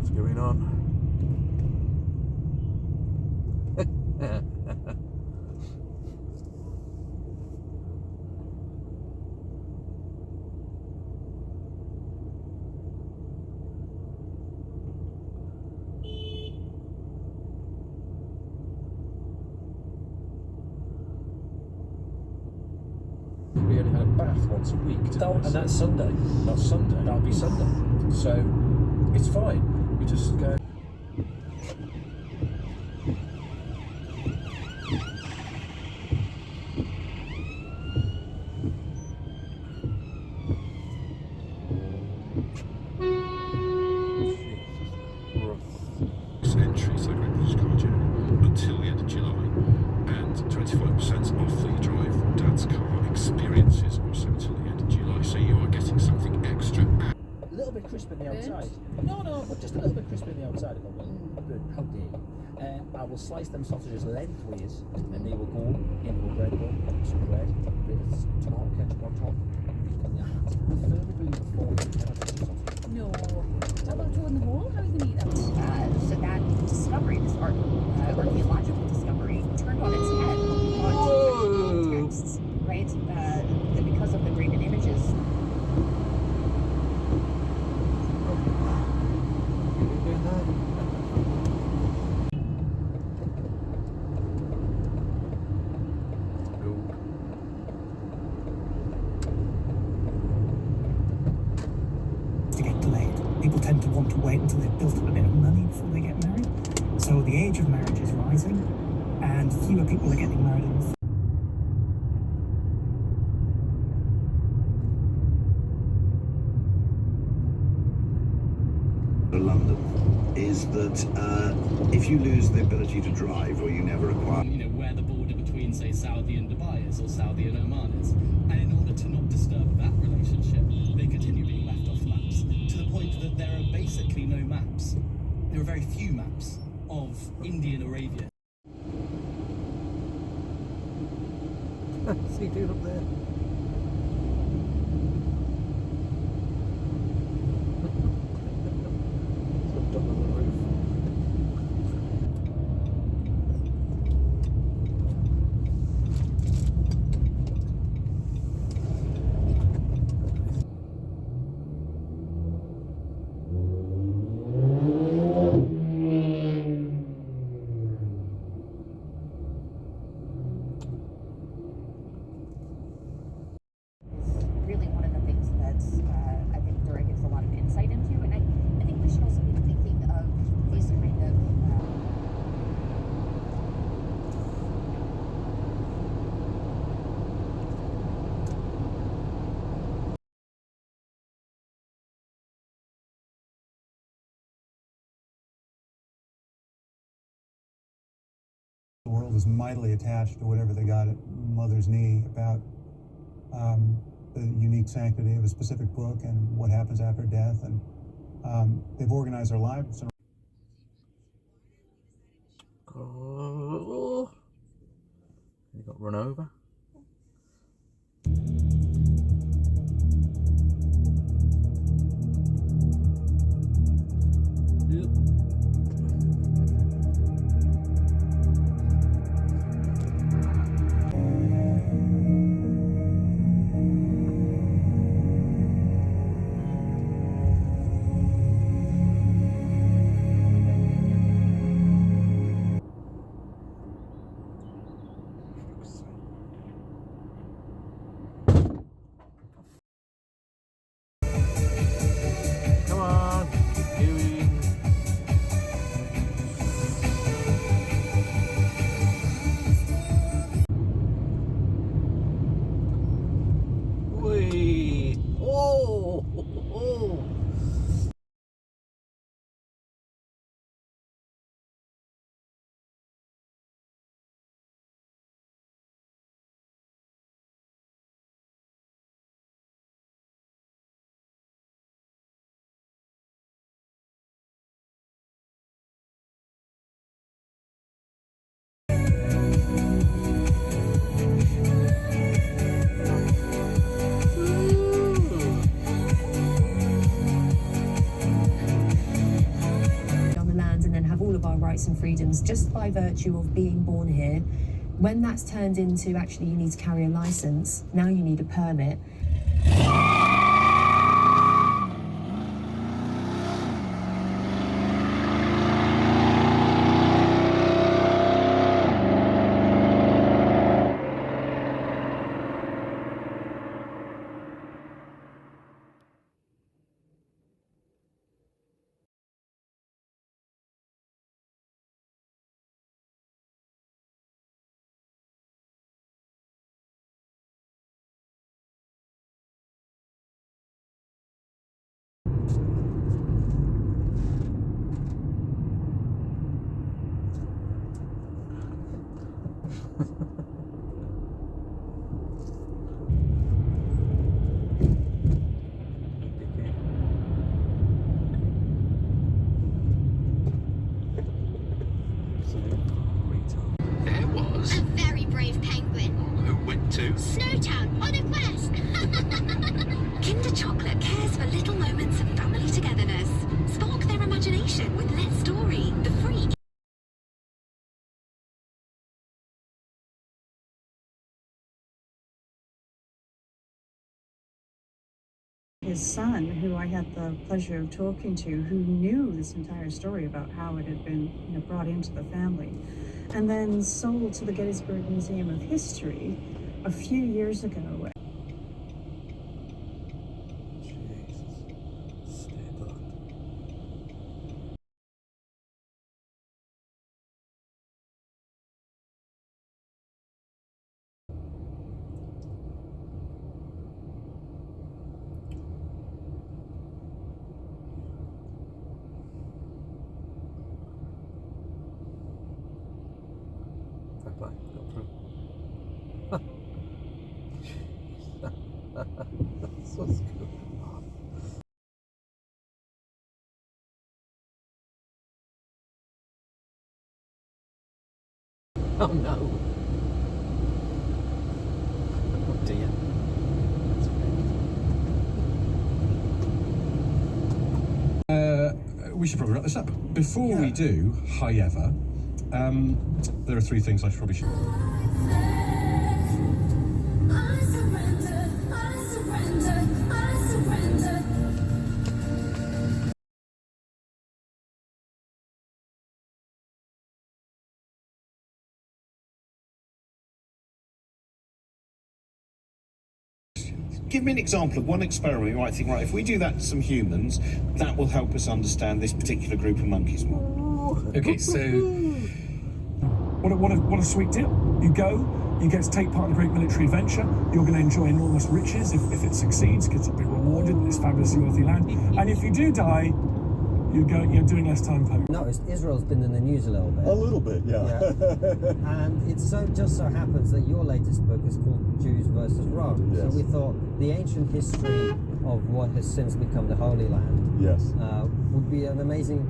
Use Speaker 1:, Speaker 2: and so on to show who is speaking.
Speaker 1: What's going on?
Speaker 2: We only had a bath once a week,
Speaker 3: And that's Sunday.
Speaker 2: That's Sunday.
Speaker 3: That'll be Sunday.
Speaker 2: So it's fine. We just go.
Speaker 4: Entry, so Great British Car Journey, until the end of July, and 25% off the Drive Dad's Car experiences also until the end of July. So you are getting something extra.
Speaker 3: A little bit crisp in the outside. No, but just a little bit crisp in the outside. Good. How dare you? I will slice them sausages lengthways, and they will go into a bread bun, some bread, with tomato ketchup on top. And I firmly believe the fork is
Speaker 5: No. How about two in the hole? How are you going to eat that?
Speaker 6: So that discovery, this archaeological discovery, turned on its head when we got texts, right? That because of the graven images.
Speaker 7: To get delayed. People tend to want to wait until they've built up a bit of money before they get married. So the age of marriage is rising, and fewer people are getting married in
Speaker 8: London is that if you lose the ability to drive or you never acquire,
Speaker 9: where the border between, say, Saudi and Dubai is, or Saudi and Oman is. And in order to not disturb that relationship, they continue being left off maps, to the point that there are basically no maps. There are very few maps of Indian Arabia.
Speaker 1: See, dude up there. Jumped up on the roof.
Speaker 6: Really one of the things that I think Dura gives a lot of insight into, and I think we should also be thinking of these kind of
Speaker 10: The world is mightily attached to whatever they got at Mother's Knee about the unique sanctity of a specific book and what happens after death. And they've organized their lives.
Speaker 1: Oh, you got run over.
Speaker 11: our rights and freedoms just by virtue of being born here. When that's turned into actually you need to carry a license, now you need a permit.
Speaker 4: There was
Speaker 12: a very brave penguin
Speaker 4: who went to
Speaker 12: Snowtown on a quest.
Speaker 13: Kinder Chocolate cares for little moments of family togetherness. Spark their imagination with Let's Story, the free.
Speaker 14: His son, who I had the pleasure of talking to, who knew this entire story about how it had been, brought into the family, and then sold to the Gettysburg Museum of History a few years ago.
Speaker 1: Got through. That's so good. Oh no. Oh dear.
Speaker 2: We should probably wrap this up. Before we do, however, there are three things I probably should.
Speaker 8: Give me an example of one experiment you might think, right, if we do that to some humans, that will help us understand this particular group of monkeys more.
Speaker 2: Okay, so
Speaker 15: What a sweet deal. You go, you get to take part in a great military adventure, you're going to enjoy enormous riches if it succeeds, because you'll be rewarded in this fabulously wealthy land. And if you do die, you're doing less time home.
Speaker 16: Noticed Israel's been in the news a little bit.
Speaker 17: A little bit, yeah.
Speaker 16: And it just so happens that your latest book is called Jews versus Rome.
Speaker 17: Yes.
Speaker 16: So we thought the ancient history of what has since become the Holy Land
Speaker 17: yes.
Speaker 16: Would be an amazing